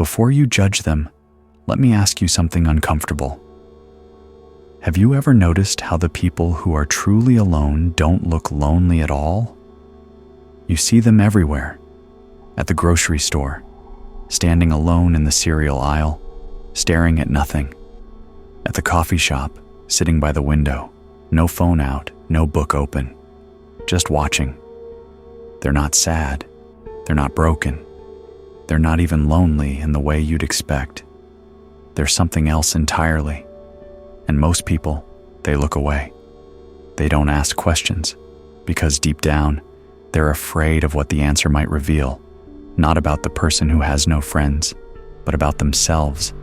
Before you judge them, let me ask you something uncomfortable. Have you ever noticed how the people who are truly alone don't look lonely at all? You see them everywhere. At the grocery store, standing alone in the cereal aisle, staring at nothing. At the coffee shop, sitting by the window, no phone out, no book open, just watching. They're not sad. They're not broken. They're not even lonely in the way you'd expect. They're something else entirely. And most people, they look away. They don't ask questions because deep down, they're afraid of what the answer might reveal, not about the person who has no friends, but about themselves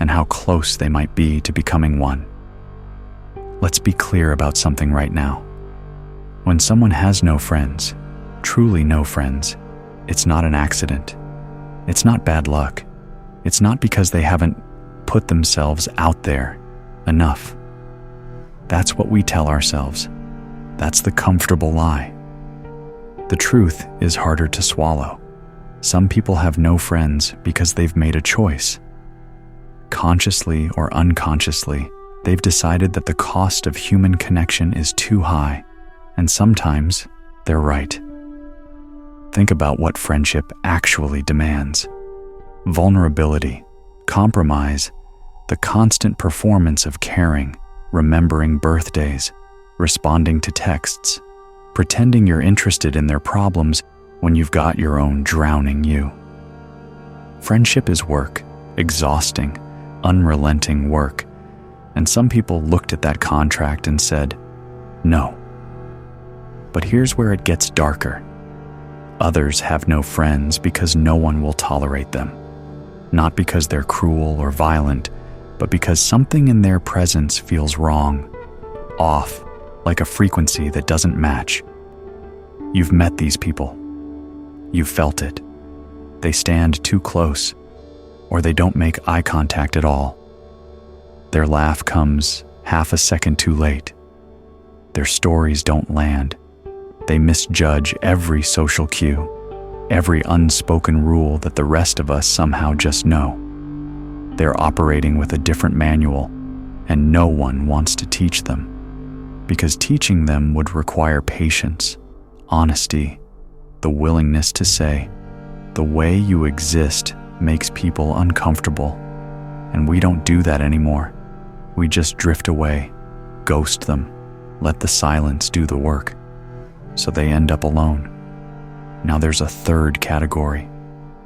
and how close they might be to becoming one. Let's be clear about something right now. When someone has no friends, truly no friends, it's not an accident. It's not bad luck. It's not because they haven't put themselves out there enough. That's what we tell ourselves. That's the comfortable lie. The truth is harder to swallow. Some people have no friends because they've made a choice. Consciously or unconsciously, they've decided that the cost of human connection is too high, and sometimes they're right. Think about what friendship actually demands. Vulnerability, compromise, the constant performance of caring, remembering birthdays, responding to texts, pretending you're interested in their problems when you've got your own drowning you. Friendship is work, exhausting, unrelenting work, and some people looked at that contract and said, no. But here's where it gets darker. Others have no friends because no one will tolerate them. Not because they're cruel or violent, but because something in their presence feels wrong, off, like a frequency that doesn't match. You've met these people. You've felt it. They stand too close, or they don't make eye contact at all. Their laugh comes half a second too late. Their stories don't land. They misjudge every social cue, every unspoken rule that the rest of us somehow just know. They're operating with a different manual, and no one wants to teach them, because teaching them would require patience, honesty, the willingness to say, the way you exist makes people uncomfortable, and we don't do that anymore. We just drift away, ghost them, let the silence do the work. So they end up alone. Now there's a third category,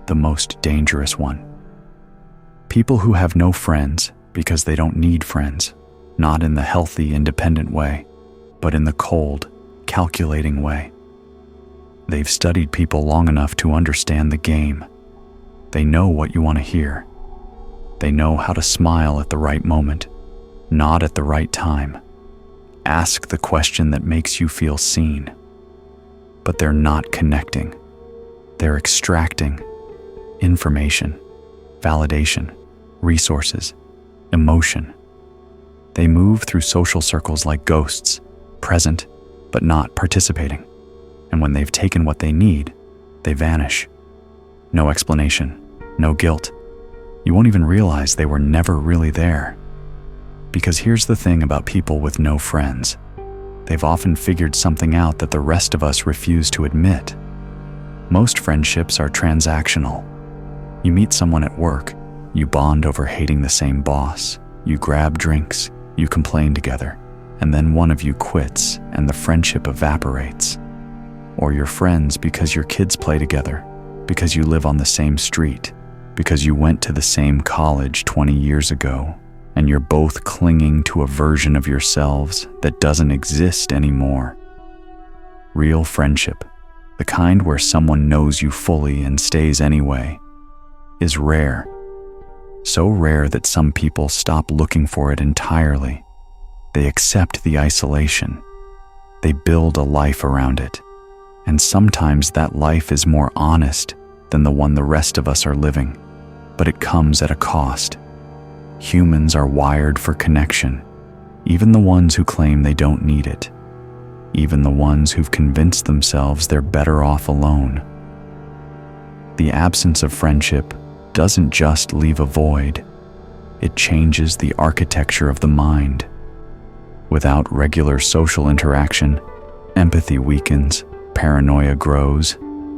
the most dangerous one. People who have no friends because they don't need friends, not in the healthy, independent way, but in the cold, calculating way. They've studied people long enough to understand the game. They know what you want to hear. They know how to smile at the right moment, nod at the right time, ask the question that makes you feel seen. But they're not connecting. They're extracting information, validation, resources, emotion. They move through social circles like ghosts, present but not participating. And when they've taken what they need, they vanish. No explanation, no guilt. You won't even realize they were never really there. Because here's the thing about people with no friends. They've often figured something out that the rest of us refuse to admit. Most friendships are transactional. You meet someone at work, you bond over hating the same boss, you grab drinks, you complain together, and then one of you quits and the friendship evaporates. Or you're friends because your kids play together, because you live on the same street, because you went to the same college 20 years ago, and you're both clinging to a version of yourselves that doesn't exist anymore. Real friendship, the kind where someone knows you fully and stays anyway, is rare. So rare that some people stop looking for it entirely. They accept the isolation. They build a life around it. And sometimes that life is more honest than the one the rest of us are living, but it comes at a cost. Humans are wired for connection, even the ones who claim they don't need it, even the ones who've convinced themselves they're better off alone. The absence of friendship doesn't just leave a void, it changes the architecture of the mind. Without regular social interaction, empathy weakens, paranoia grows,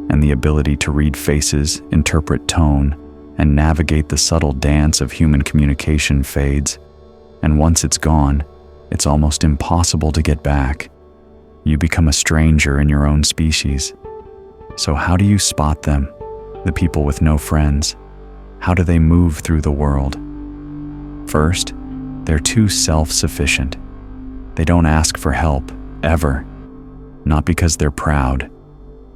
and the ability to read faces, interpret tone, and navigate the subtle dance of human communication fades. And once it's gone, it's almost impossible to get back. You become a stranger in your own species. So how do you spot them, the people with no friends? How do they move through the world? First, they're too self-sufficient. They don't ask for help, ever. Not because they're proud,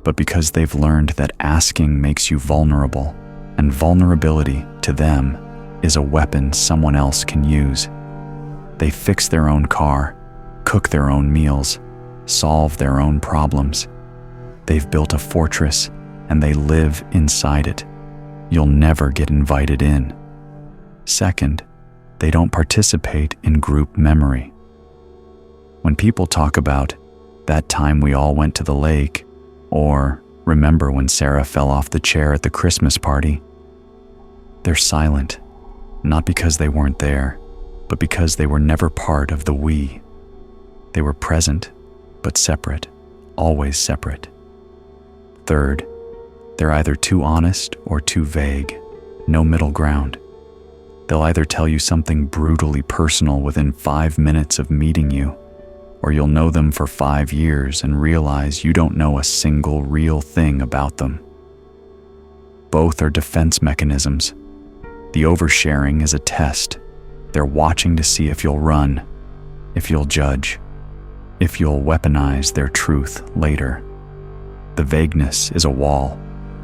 but because they've learned that asking makes you vulnerable, and vulnerability, to them, is a weapon someone else can use. They fix their own car, cook their own meals, solve their own problems. They've built a fortress, and they live inside it. You'll never get invited in. Second, they don't participate in group memory. When people talk about that time we all went to the lake, or remember when Sarah fell off the chair at the Christmas party, they're silent, not because they weren't there, but because they were never part of the we. They were present, but separate, always separate. Third, they're either too honest or too vague, no middle ground. They'll either tell you something brutally personal within 5 minutes of meeting you, or you'll know them for 5 years and realize you don't know a single real thing about them. Both are defense mechanisms. The oversharing is a test. They're watching to see if you'll run, if you'll judge, if you'll weaponize their truth later. The vagueness is a wall.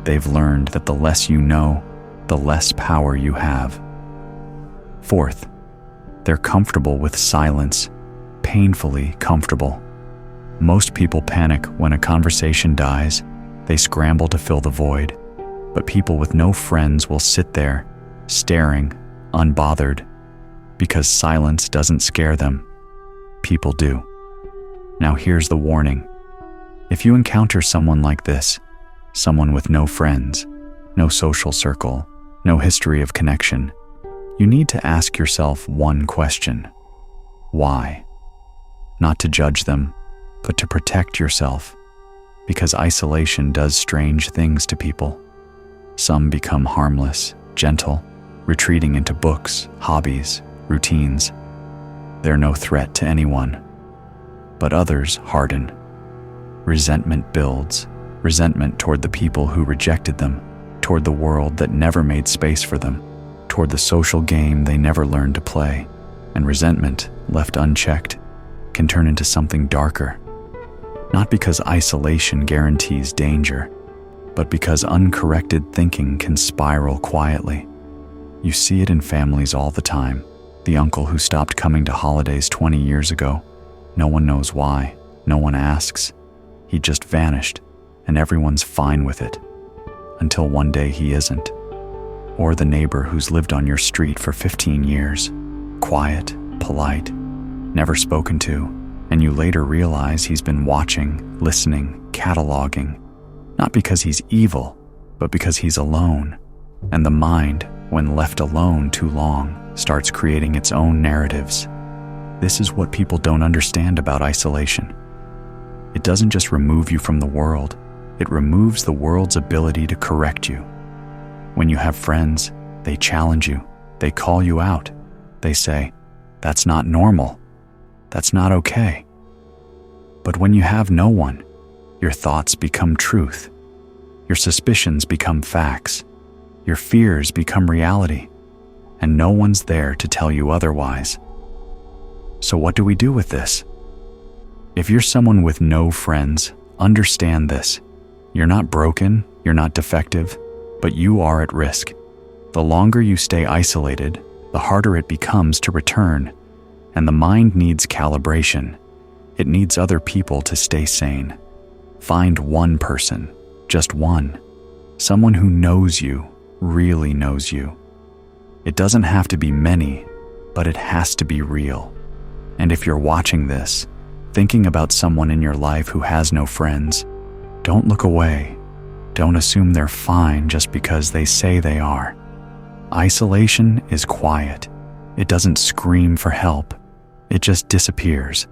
They've learned that the less you know, the less power you have. Fourth, they're comfortable with silence, painfully comfortable. Most people panic when a conversation dies. They scramble to fill the void. But people with no friends will sit there, staring, unbothered, because silence doesn't scare them. People do. Now here's the warning. If you encounter someone like this, someone with no friends, no social circle, no history of connection, you need to ask yourself one question. Why? Not to judge them, but to protect yourself, because isolation does strange things to people. Some become harmless, gentle, retreating into books, hobbies, routines. They're no threat to anyone. But others harden. Resentment builds, resentment toward the people who rejected them, toward the world that never made space for them, toward the social game they never learned to play. And resentment, left unchecked, can turn into something darker. Not because isolation guarantees danger, but because uncorrected thinking can spiral quietly. You see it in families all the time. The uncle who stopped coming to holidays 20 years ago. No one knows why. No one asks. He just vanished, and everyone's fine with it. Until one day he isn't. Or the neighbor who's lived on your street for 15 years. Quiet, polite, never spoken to, and you later realize he's been watching, listening, cataloging, not because he's evil, but because he's alone. And the mind, when left alone too long, starts creating its own narratives. This is what people don't understand about isolation. It doesn't just remove you from the world, it removes the world's ability to correct you. When you have friends, they challenge you, they call you out, they say, "That's not normal. That's not okay." But when you have no one, your thoughts become truth. Your suspicions become facts. Your fears become reality. And no one's there to tell you otherwise. So what do we do with this? If you're someone with no friends, understand this. You're not broken, you're not defective, but you are at risk. The longer you stay isolated, the harder it becomes to return. And the mind needs calibration. It needs other people to stay sane. Find one person, just one. Someone who knows you, really knows you. It doesn't have to be many, but it has to be real. And if you're watching this, thinking about someone in your life who has no friends, don't look away. Don't assume they're fine just because they say they are. Isolation is quiet. It doesn't scream for help. It just disappears.